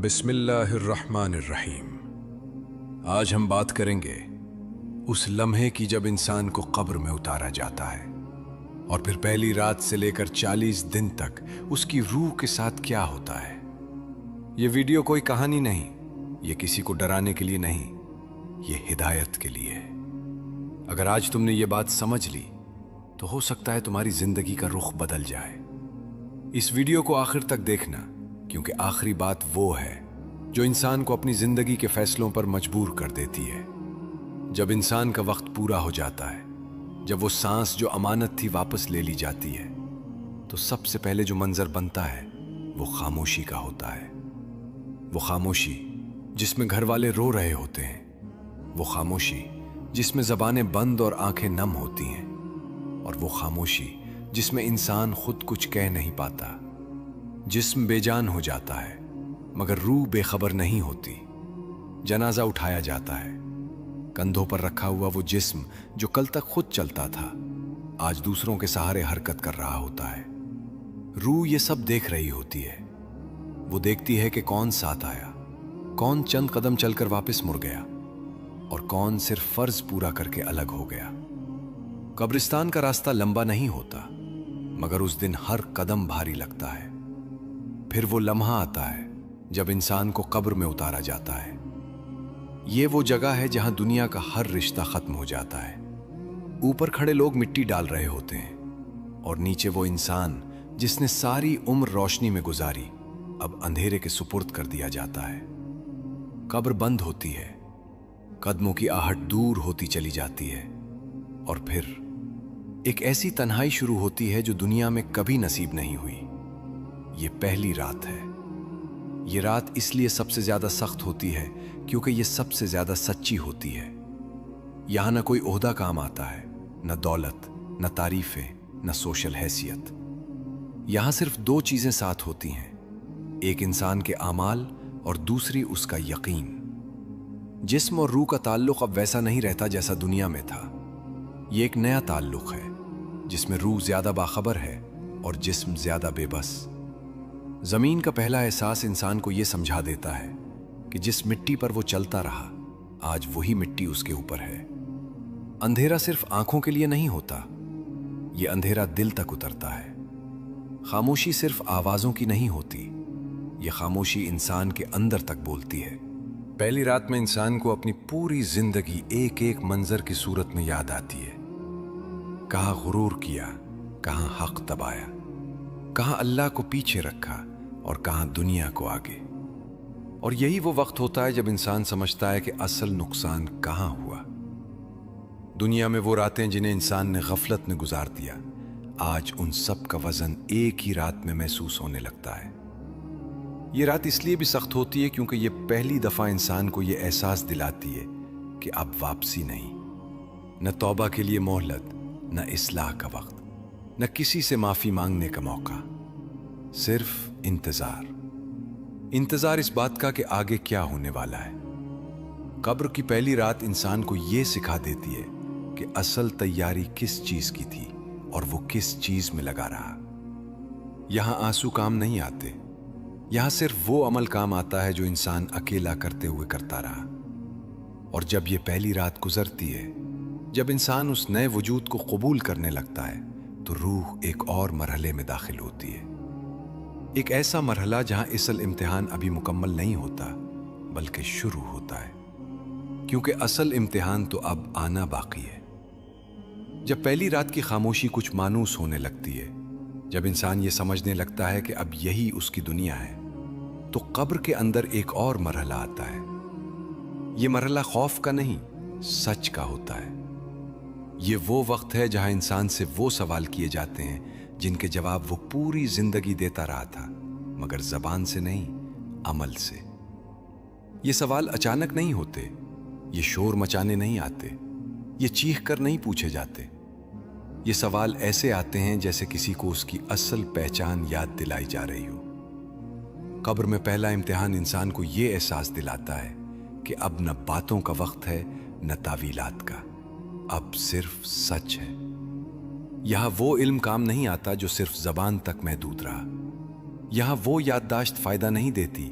بسم اللہ الرحمن الرحیم۔ آج ہم بات کریں گے اس لمحے کی جب انسان کو قبر میں اتارا جاتا ہے اور پھر پہلی رات سے لے کر 40 دن تک اس کی روح کے ساتھ کیا ہوتا ہے۔ یہ ویڈیو کوئی کہانی نہیں، یہ کسی کو ڈرانے کے لیے نہیں، یہ ہدایت کے لیے ہے۔ اگر آج تم نے یہ بات سمجھ لی تو ہو سکتا ہے تمہاری زندگی کا رخ بدل جائے۔ اس ویڈیو کو آخر تک دیکھنا، کیونکہ آخری بات وہ ہے جو انسان کو اپنی زندگی کے فیصلوں پر مجبور کر دیتی ہے۔ جب انسان کا وقت پورا ہو جاتا ہے، جب وہ سانس جو امانت تھی واپس لے لی جاتی ہے، تو سب سے پہلے جو منظر بنتا ہے وہ خاموشی کا ہوتا ہے۔ وہ خاموشی جس میں گھر والے رو رہے ہوتے ہیں، وہ خاموشی جس میں زبانیں بند اور آنکھیں نم ہوتی ہیں، اور وہ خاموشی جس میں انسان خود کچھ کہہ نہیں پاتا۔ جسم بے جان ہو جاتا ہے مگر روح بے خبر نہیں ہوتی۔ جنازہ اٹھایا جاتا ہے، کندھوں پر رکھا ہوا وہ جسم جو کل تک خود چلتا تھا آج دوسروں کے سہارے حرکت کر رہا ہوتا ہے۔ روح یہ سب دیکھ رہی ہوتی ہے۔ وہ دیکھتی ہے کہ کون ساتھ آیا، کون چند قدم چل کر واپس مڑ گیا، اور کون صرف فرض پورا کر کے الگ ہو گیا۔ قبرستان کا راستہ لمبا نہیں ہوتا، مگر اس دن ہر قدم بھاری لگتا ہے۔ پھر وہ لمحہ آتا ہے جب انسان کو قبر میں اتارا جاتا ہے۔ یہ وہ جگہ ہے جہاں دنیا کا ہر رشتہ ختم ہو جاتا ہے۔ اوپر کھڑے لوگ مٹی ڈال رہے ہوتے ہیں، اور نیچے وہ انسان جس نے ساری عمر روشنی میں گزاری اب اندھیرے کے سپرد کر دیا جاتا ہے۔ قبر بند ہوتی ہے، قدموں کی آہٹ دور ہوتی چلی جاتی ہے، اور پھر ایک ایسی تنہائی شروع ہوتی ہے جو دنیا میں کبھی نصیب نہیں ہوئی۔ یہ پہلی رات ہے۔ یہ رات اس لیے سب سے زیادہ سخت ہوتی ہے کیونکہ یہ سب سے زیادہ سچی ہوتی ہے۔ یہاں نہ کوئی عہدہ کام آتا ہے، نہ دولت، نہ تعریفیں، نہ سوشل حیثیت۔ یہاں صرف دو چیزیں ساتھ ہوتی ہیں، ایک انسان کے اعمال اور دوسری اس کا یقین۔ جسم اور روح کا تعلق اب ویسا نہیں رہتا جیسا دنیا میں تھا۔ یہ ایک نیا تعلق ہے جس میں روح زیادہ باخبر ہے اور جسم زیادہ بے بس۔ زمین کا پہلا احساس انسان کو یہ سمجھا دیتا ہے کہ جس مٹی پر وہ چلتا رہا آج وہی مٹی اس کے اوپر ہے۔ اندھیرا صرف آنکھوں کے لیے نہیں ہوتا، یہ اندھیرا دل تک اترتا ہے۔ خاموشی صرف آوازوں کی نہیں ہوتی، یہ خاموشی انسان کے اندر تک بولتی ہے۔ پہلی رات میں انسان کو اپنی پوری زندگی ایک ایک منظر کی صورت میں یاد آتی ہے۔ کہاں غرور کیا، کہاں حق دبایا، کہاں اللہ کو پیچھے رکھا اور کہاں دنیا کو آگے۔ اور یہی وہ وقت ہوتا ہے جب انسان سمجھتا ہے کہ اصل نقصان کہاں ہوا۔ دنیا میں وہ راتیں جنہیں انسان نے غفلت میں گزار دیا، آج ان سب کا وزن ایک ہی رات میں محسوس ہونے لگتا ہے۔ یہ رات اس لیے بھی سخت ہوتی ہے کیونکہ یہ پہلی دفعہ انسان کو یہ احساس دلاتی ہے کہ اب واپسی نہیں، نہ توبہ کے لیے مہلت، نہ اصلاح کا وقت، نہ کسی سے معافی مانگنے کا موقع، صرف انتظار۔ انتظار اس بات کا کہ آگے کیا ہونے والا ہے۔ قبر کی پہلی رات انسان کو یہ سکھا دیتی ہے کہ اصل تیاری کس چیز کی تھی اور وہ کس چیز میں لگا رہا۔ یہاں آنسو کام نہیں آتے، یہاں صرف وہ عمل کام آتا ہے جو انسان اکیلا کرتے ہوئے کرتا رہا۔ اور جب یہ پہلی رات گزرتی ہے، جب انسان اس نئے وجود کو قبول کرنے لگتا ہے، تو روح ایک اور مرحلے میں داخل ہوتی ہے۔ ایک ایسا مرحلہ جہاں اصل امتحان ابھی مکمل نہیں ہوتا بلکہ شروع ہوتا ہے، کیونکہ اصل امتحان تو اب آنا باقی ہے۔ جب پہلی رات کی خاموشی کچھ مانوس ہونے لگتی ہے، جب انسان یہ سمجھنے لگتا ہے کہ اب یہی اس کی دنیا ہے، تو قبر کے اندر ایک اور مرحلہ آتا ہے۔ یہ مرحلہ خوف کا نہیں، سچ کا ہوتا ہے۔ یہ وہ وقت ہے جہاں انسان سے وہ سوال کیے جاتے ہیں جن کے جواب وہ پوری زندگی دیتا رہا تھا، مگر زبان سے نہیں، عمل سے۔ یہ سوال اچانک نہیں ہوتے، یہ شور مچانے نہیں آتے، یہ چیخ کر نہیں پوچھے جاتے۔ یہ سوال ایسے آتے ہیں جیسے کسی کو اس کی اصل پہچان یاد دلائی جا رہی ہو۔ قبر میں پہلا امتحان انسان کو یہ احساس دلاتا ہے کہ اب نہ باتوں کا وقت ہے، نہ تعویلات کا، اب صرف سچ ہے۔ یہاں وہ علم کام نہیں آتا جو صرف زبان تک محدود رہا۔ یہاں وہ یادداشت فائدہ نہیں دیتی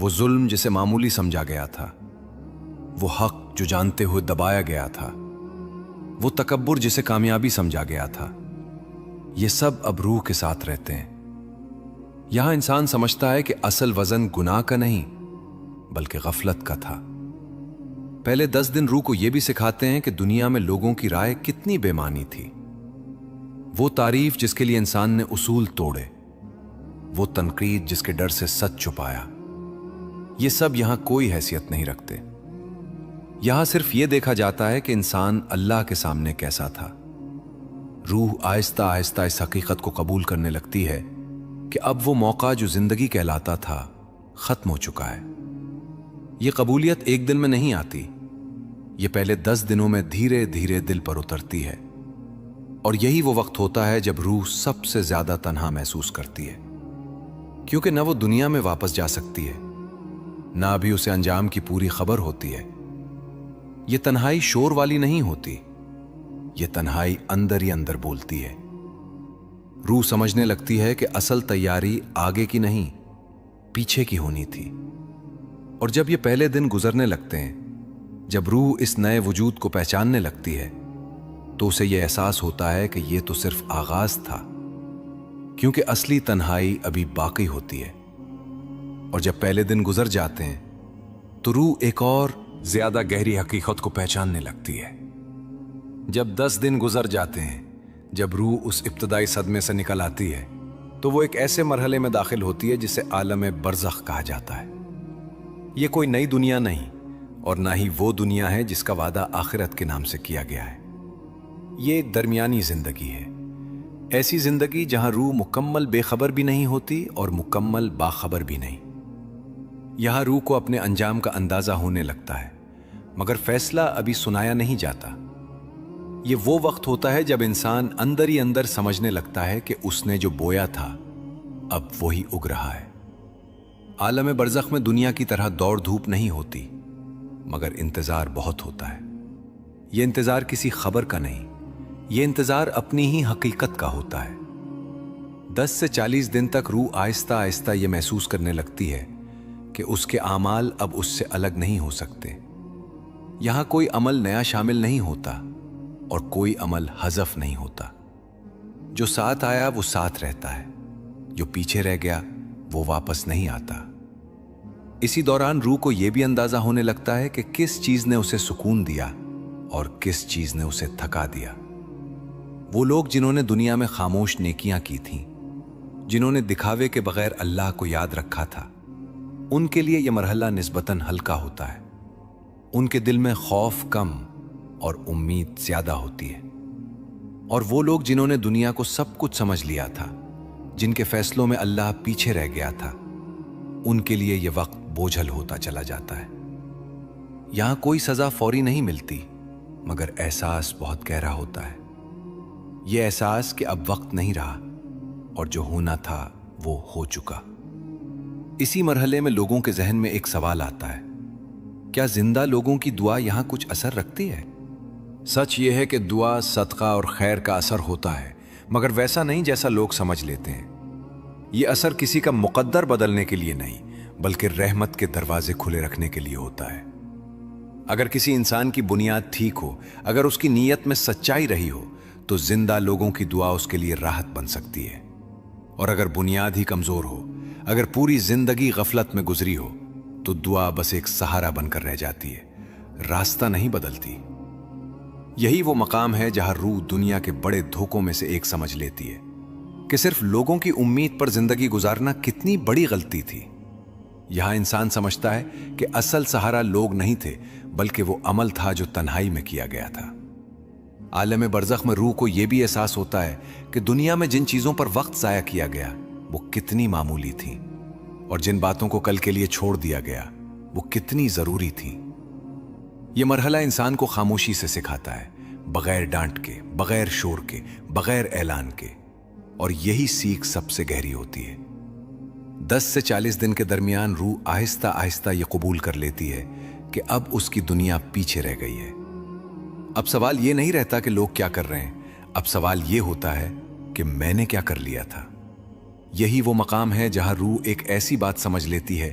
وہ ظلم جسے معمولی سمجھا گیا تھا، وہ حق جو جانتے ہوئے دبایا گیا تھا، وہ تکبر جسے کامیابی سمجھا گیا تھا، یہ سب اب روح کے ساتھ رہتے ہیں۔ یہاں انسان سمجھتا ہے کہ اصل وزن گناہ کا نہیں بلکہ غفلت کا تھا۔ پہلے 10 دن روح کو یہ بھی سکھاتے ہیں کہ دنیا میں لوگوں کی رائے کتنی بے معنی تھی، وہ تعریف جس کے لیے انسان نے اصول توڑے، وہ تنقید جس کے ڈر سے سچ چھپایا، یہ سب یہاں کوئی حیثیت نہیں رکھتے۔ یہاں صرف یہ دیکھا جاتا ہے کہ انسان اللہ کے سامنے کیسا تھا۔ روح آہستہ آہستہ اس حقیقت کو قبول کرنے لگتی ہے کہ اب وہ موقع جو زندگی کہلاتا تھا ختم ہو چکا ہے۔ یہ قبولیت ایک دن میں نہیں آتی، یہ پہلے 10 دنوں میں دھیرے دھیرے دل پر اترتی ہے، اور یہی وہ وقت ہوتا ہے جب روح سب سے زیادہ تنہا محسوس کرتی ہے، کیونکہ نہ وہ دنیا میں واپس جا سکتی ہے، نہ ابھی اسے انجام کی پوری خبر ہوتی ہے۔ یہ تنہائی شور والی نہیں ہوتی، یہ تنہائی اندر ہی اندر بولتی ہے۔ روح سمجھنے لگتی ہے کہ اصل تیاری آگے کی نہیں، پیچھے کی ہونی تھی۔ اور جب یہ پہلے دن گزرنے لگتے ہیں، جب روح اس نئے وجود کو پہچاننے لگتی ہے، تو اسے یہ احساس ہوتا ہے کہ یہ تو صرف آغاز تھا، کیونکہ اصلی تنہائی ابھی باقی ہوتی ہے۔ اور جب پہلے دن گزر جاتے ہیں تو روح ایک اور زیادہ گہری حقیقت کو پہچاننے لگتی ہے۔ جب 10 دن گزر جاتے ہیں، جب روح اس ابتدائی صدمے سے نکل آتی ہے، تو وہ ایک ایسے مرحلے میں داخل ہوتی ہے جسے عالم برزخ کہا جاتا ہے۔ یہ کوئی نئی دنیا نہیں، اور نہ ہی وہ دنیا ہے جس کا وعدہ آخرت کے نام سے کیا گیا ہے۔ یہ ایک درمیانی زندگی ہے، ایسی زندگی جہاں روح مکمل بے خبر بھی نہیں ہوتی اور مکمل باخبر بھی نہیں۔ یہاں روح کو اپنے انجام کا اندازہ ہونے لگتا ہے، مگر فیصلہ ابھی سنایا نہیں جاتا۔ یہ وہ وقت ہوتا ہے جب انسان اندر ہی اندر سمجھنے لگتا ہے کہ اس نے جو بویا تھا اب وہی اگ رہا ہے۔ عالم برزخ میں دنیا کی طرح دوڑ دھوپ نہیں ہوتی، مگر انتظار بہت ہوتا ہے۔ یہ انتظار کسی خبر کا نہیں، یہ انتظار اپنی ہی حقیقت کا ہوتا ہے۔ 10 سے 40 دن تک روح آہستہ آہستہ یہ محسوس کرنے لگتی ہے کہ اس کے اعمال اب اس سے الگ نہیں ہو سکتے۔ یہاں کوئی عمل نیا شامل نہیں ہوتا اور کوئی عمل حذف نہیں ہوتا۔ جو ساتھ آیا وہ ساتھ رہتا ہے، جو پیچھے رہ گیا وہ واپس نہیں آتا۔ اسی دوران روح کو یہ بھی اندازہ ہونے لگتا ہے کہ کس چیز نے اسے سکون دیا اور کس چیز نے اسے تھکا دیا۔ وہ لوگ جنہوں نے دنیا میں خاموش نیکیاں کی تھیں، جنہوں نے دکھاوے کے بغیر اللہ کو یاد رکھا تھا، ان کے لیے یہ مرحلہ نسبتاً ہلکا ہوتا ہے۔ ان کے دل میں خوف کم اور امید زیادہ ہوتی ہے۔ اور وہ لوگ جنہوں نے دنیا کو سب کچھ سمجھ لیا تھا، جن کے فیصلوں میں اللہ پیچھے رہ گیا تھا، ان کے لیے یہ وقت بوجھل ہوتا چلا جاتا ہے۔ یہاں کوئی سزا فوری نہیں ملتی، مگر احساس بہت گہرا ہوتا ہے۔ یہ احساس کہ اب وقت نہیں رہا اور جو ہونا تھا وہ ہو چکا۔ اسی مرحلے میں لوگوں کے ذہن میں ایک سوال آتا ہے، کیا زندہ لوگوں کی دعا یہاں کچھ اثر رکھتی ہے؟ سچ یہ ہے کہ دعا، صدقہ اور خیر کا اثر ہوتا ہے، مگر ویسا نہیں جیسا لوگ سمجھ لیتے ہیں۔ یہ اثر کسی کا مقدر بدلنے کے لیے نہیں، بلکہ رحمت کے دروازے کھلے رکھنے کے لیے ہوتا ہے۔ اگر کسی انسان کی بنیاد ٹھیک ہو، اگر اس کی نیت میں سچائی رہی ہو، تو زندہ لوگوں کی دعا اس کے لیے راحت بن سکتی ہے۔ اور اگر بنیاد ہی کمزور ہو، اگر پوری زندگی غفلت میں گزری ہو، تو دعا بس ایک سہارا بن کر رہ جاتی ہے، راستہ نہیں بدلتی۔ یہی وہ مقام ہے جہاں روح دنیا کے بڑے دھوکوں میں سے ایک سمجھ لیتی ہے کہ صرف لوگوں کی امید پر زندگی گزارنا کتنی بڑی غلطی تھی۔ یہاں انسان سمجھتا ہے کہ اصل سہارا لوگ نہیں تھے، بلکہ وہ عمل تھا جو تنہائی میں کیا گیا تھا۔ عالم برزخ میں روح کو یہ بھی احساس ہوتا ہے کہ دنیا میں جن چیزوں پر وقت ضائع کیا گیا وہ کتنی معمولی تھیں، اور جن باتوں کو کل کے لیے چھوڑ دیا گیا وہ کتنی ضروری تھیں۔ یہ مرحلہ انسان کو خاموشی سے سکھاتا ہے، بغیر ڈانٹ کے، بغیر شور کے، بغیر اعلان کے، اور یہی سیکھ سب سے گہری ہوتی ہے۔ 10 سے 40 دن کے درمیان روح آہستہ آہستہ یہ قبول کر لیتی ہے کہ اب اس کی دنیا پیچھے رہ گئی ہے۔ اب سوال یہ نہیں رہتا کہ لوگ کیا کر رہے ہیں، اب سوال یہ ہوتا ہے کہ میں نے کیا کر لیا تھا۔ یہی وہ مقام ہے جہاں روح ایک ایسی بات سمجھ لیتی ہے